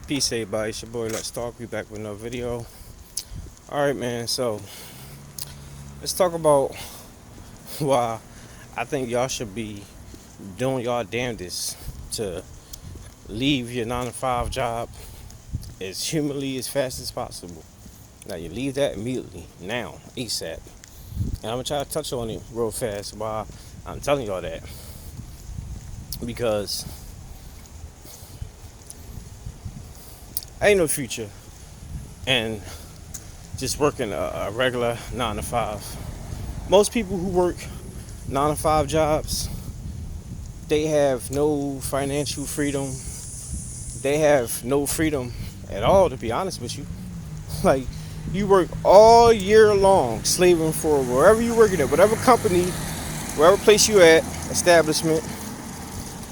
Peace, everybody. It's your boy Let's Talk. We back with another video. Alright, man. So, let's talk about why I think y'all should be doing y'all damnedest to leave your 9 to 5 job as humanly as fast as possible. Now, you leave that immediately, now, ASAP. And I'm going to try to touch on it real fast while I'm telling y'all that. Because ain't no future and just working a regular 9 to 5. Most people who work 9 to 5 jobs, they have no financial freedom. They have no freedom at all, to be honest with you. Like, you work all year long slaving for wherever you're working at, whatever company, wherever place you at, establishment.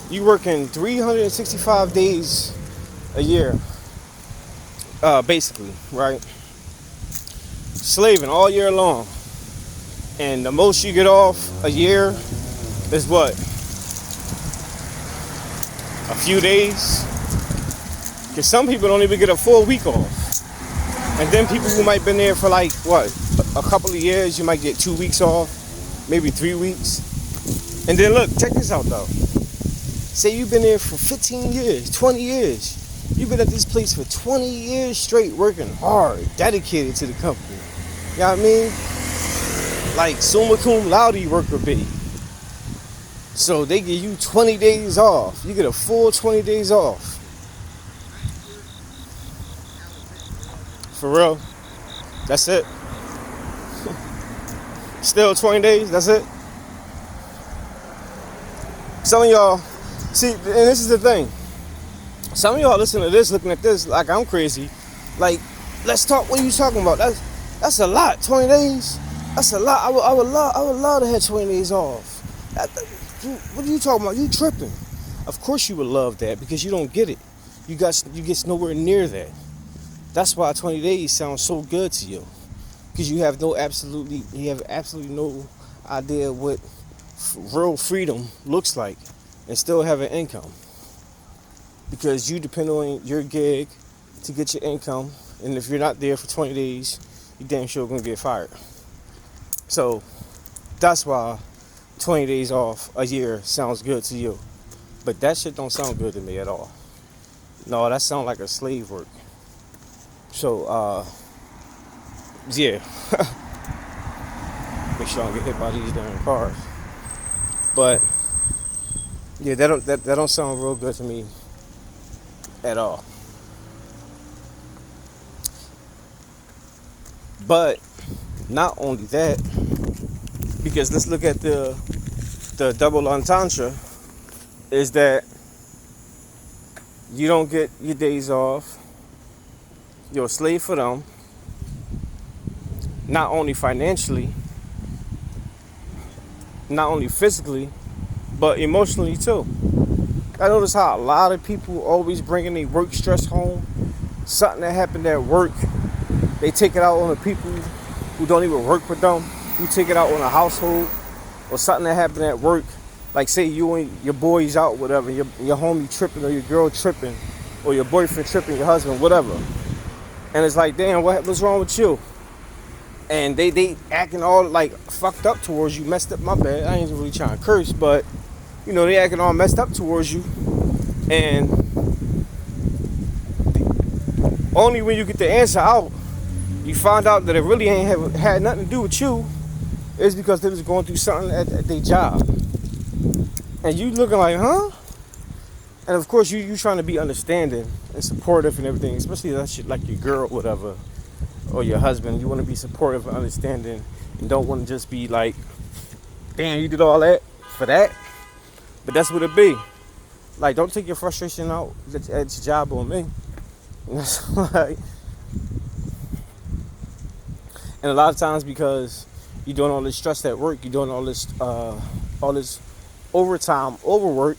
You working 365 days a year, basically, right? Slaving all year long. And the most you get off a year is what? A few days? Because some people don't even get a full week off. And then people who might been there for like, what? A couple of years, you might get 2 weeks off, maybe 3 weeks. And then look, check this out though. Say you've been there for 15 years, 20 years. You've been at this place for 20 years straight, working hard, dedicated to the company. You know what I mean? Like summa cum laude worker bee. So they give you 20 days off. You get a full 20 days off. For real. That's it. Still 20 days, that's it. Some of y'all, see, and this is the thing. Some of y'all listen to this, looking at this like I'm crazy. Like, let's talk, what are you talking about? That's a lot, 20 days. That's a lot. I would love to have 20 days off. What are you talking about? You tripping. Of course you would love that because you don't get it. You get nowhere near that. That's why 20 days sounds so good to you. Because you have absolutely no idea what real freedom looks like and still have an income. Because you depend on your gig to get your income, and if you're not there for 20 days, you damn sure gonna get fired. So that's why 20 days off a year sounds good to you. But that shit don't sound good to me at all. No, that sounds like a slave work. So yeah. Make sure I don't get hit by these damn cars. But yeah, that don't sound real good to me at all. But not only that, because let's look at the double entendre, is that you don't get your days off. You're a slave for them. Not only financially, not only physically, but emotionally too. I notice how a lot of people always bringing their work stress home. Something that happened at work, they take it out on the people who don't even work with them. You take it out on a household, or something that happened at work. Like say you and your boys out, whatever, your homie tripping, or your girl tripping, or your boyfriend tripping, your husband, whatever. And it's like, damn, what's wrong with you? And they acting all like fucked up towards you, messed up. My bad, I ain't really trying to curse, but you know, they acting all messed up towards you. And only when you get the answer out, you find out that it really ain't had nothing to do with you. It's because they was going through something at their job. And you looking like, huh? And of course, you trying to be understanding and supportive and everything, especially that shit like your girl, whatever, or your husband. You want to be supportive and understanding, and don't want to just be like, damn, you did all that for that. But that's what it be. Like, don't take your frustration out at your job on me. And that's like, and a lot of times because you're doing all this stress at work, you're doing all this overtime, overwork,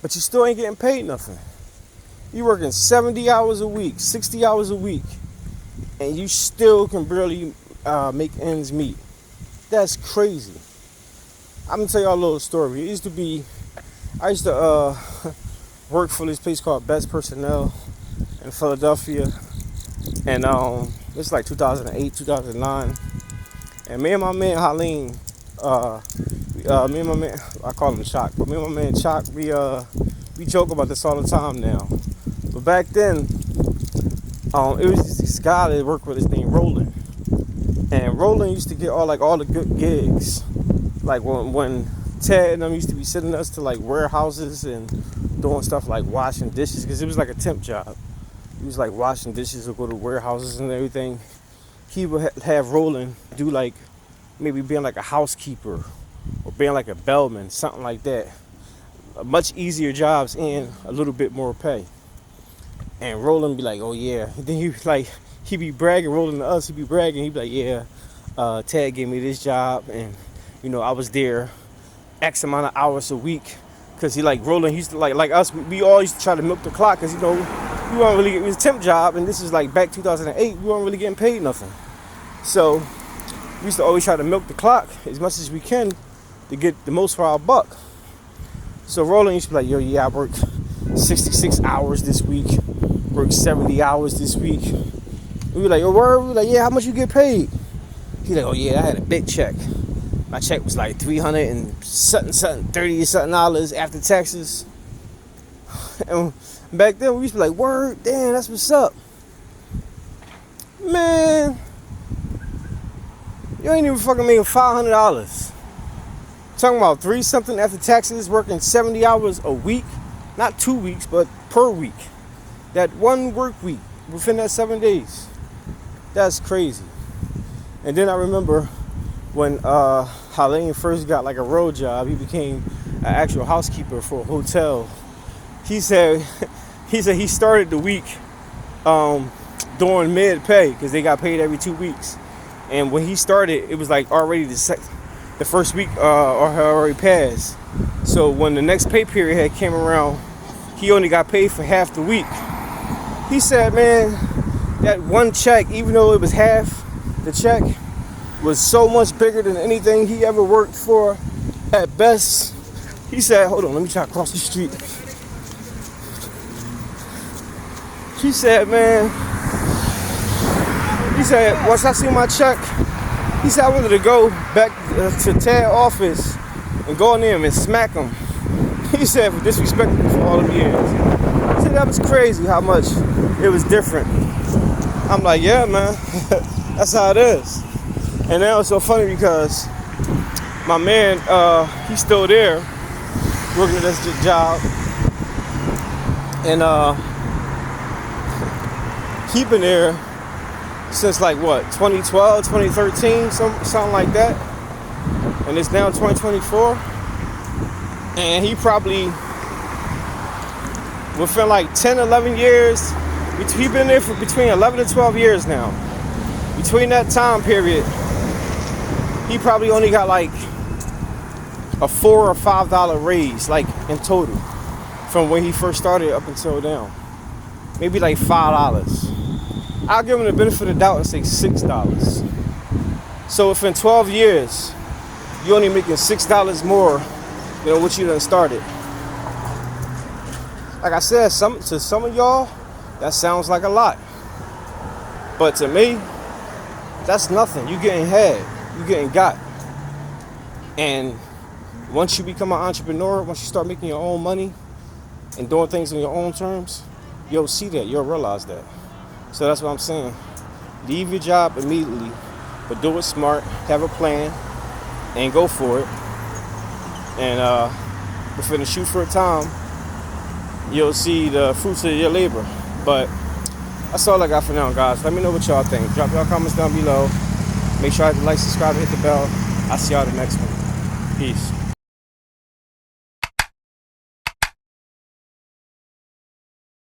but you still ain't getting paid nothing. You working 70 hours a week, 60 hours a week, and you still can barely make ends meet. That's crazy. I'm gonna tell y'all a little story. I used to work for this place called Best Personnel. in Philadelphia, and it's like 2008, 2009. And me and my man Halim, me and my man, I call him Chalk, but me and my man Chalk, we joke about this all the time now. But back then, it was this guy that worked with, his name Roland, and Roland used to get all the good gigs, like when Ted and them used to be sending us to like warehouses and doing stuff like washing dishes, because it was like a temp job. He was like washing dishes or go to warehouses and everything. He would have Roland do like maybe being like a housekeeper or being like a bellman, something like that. Much easier jobs and a little bit more pay. And Roland be like, oh yeah. And then he be bragging, Roland to us, he be bragging. He be like, yeah, Ted gave me this job, and I was there X amount of hours a week. Cause he like Roland, he used to like us. We all used to try to milk the clock, cause we weren't really. It was a temp job, and this is like back 2008. We weren't really getting paid nothing. So we used to always try to milk the clock as much as we can to get the most for our buck. So Roland used to be like, yo, yeah, I worked 66 hours this week, worked 70 hours this week. We were like, yo, word? We were like, yeah, how much you get paid? He like, oh yeah, I had a big check. My check was like $300 and something, $30 after taxes. And back then we used to be like, word, damn, that's what's up. Man, you ain't even fucking making $500. Talking about 3 something after taxes, working 70 hours a week, not 2 weeks, but per week. That one work week within that 7 days. That's crazy. And then I remember when Halim first got like a road job, he became an actual housekeeper for a hotel. He said he started the week doing mid pay, because they got paid every 2 weeks. And when he started, it was like already the first week or had already passed. So when the next pay period had came around, he only got paid for half the week. He said, man, that one check, even though it was half the check, was so much bigger than anything he ever worked for at best. He said, hold on, let me try to cross the street. He said, once I see my check, he said I wanted to go back to Ted's office and go in there and smack him. He said, for disrespecting me for all them years. He said that was crazy how much it was different. I'm like, yeah, man, that's how it is. And now it's so funny because my man, he's still there working at this job. And he been there since like what, 2012, 2013, something like that. And it's now 2024. And he probably, within like 10, 11 years, he's been there for between 11 and 12 years now. Between that time period, he probably only got like a $4 or $5 raise, like in total, from when he first started up until now. Maybe like $5. I'll give him the benefit of the doubt and say $6. So within 12 years, you're only making $6 more than what you done started. Like I said, to some of y'all, that sounds like a lot. But to me, that's nothing. You getting had. You getting got. And once you become an entrepreneur, once you start making your own money and doing things on your own terms, you'll see that. You'll realize that. So that's what I'm saying. Leave your job immediately, but do it smart. Have a plan and go for it. And within a shoot for a time, you'll see the fruits of your labor. But that's all I got for now, guys. Let me know what y'all think. Drop y'all comments down below. Make sure you like, subscribe, and hit the bell. I'll see y'all the next one. Peace.